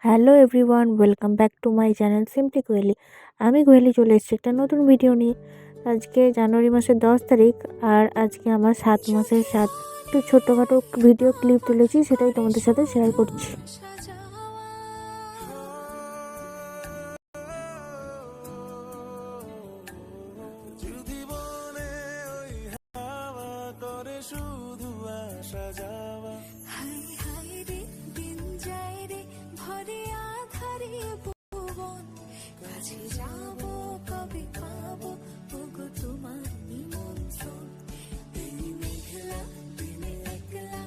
Hello everyone, welcome back to my channel simply Koyeli. আমি কোয়েলি চলে এসেছি একটা নতুন ভিডিও নিয়ে। আজকে জানুয়ারি মাসের 10 তারিখ, আর আজকে আমার 7 মাসের একটু ছোটোখাটো ভিডিও ক্লিপ তুলেছি, সেটাই তোমাদের সাথে শেয়ার করছি। শুধু আসা যাওয়া হাই হাই রে দিন যায় রে ভরে আধারে ভুবন কাছে যাব কবে পাবো ওগো তোমার নিমন্ত্রণ এই মেঘলা দিনে একলা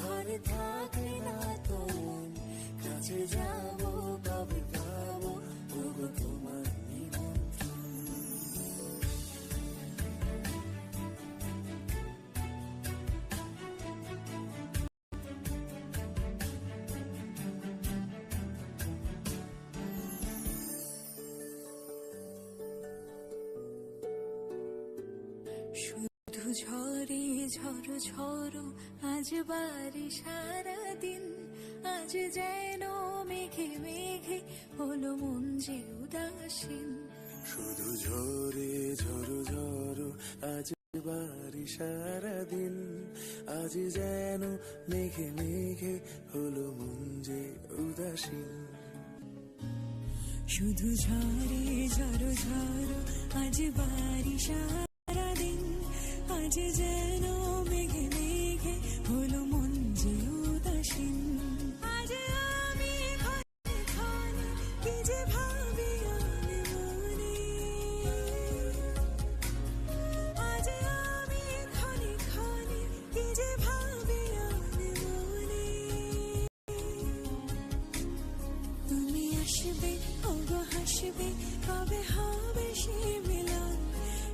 ঘরে থাকে না তো মন কাছে যাব কবে পাবো ওগো তোমার শুধু ঝরে ঝড় ঝড় আজ বাড়ি সারাদিন আজ যেন মেঘে মেঘে হলো মন যে উদাসীন শুধু ঝরে ঝড় ঝড় আজ বাড়ি সারাদিন আজ যেন মেঘে মেঘে হলো মন যে উদাসীন শুধু ঝরে ঝড় ঝড় আজ বাড়ি সারাদিন আজ যেন মেঘে মেঘে হলো মন যে উদাসীন আজ আমি ক্ষণে ক্ষণে কি যে ভাবি আনে মনে আজ আমি ক্ষণে ক্ষণে কি যে ভাবি আনে মনে তুমি আসবে ওগো হাসবে কবে হবে সে মিলন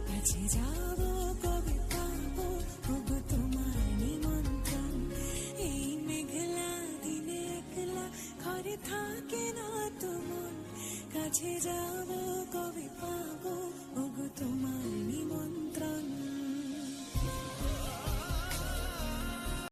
কাছে যাব কবে পাবো ওগো তোমার নিমন্ত্রণ এই মেঘলা দিনে একলা ঘরে থাকে না তো মন কাছে যাব কবে পাবো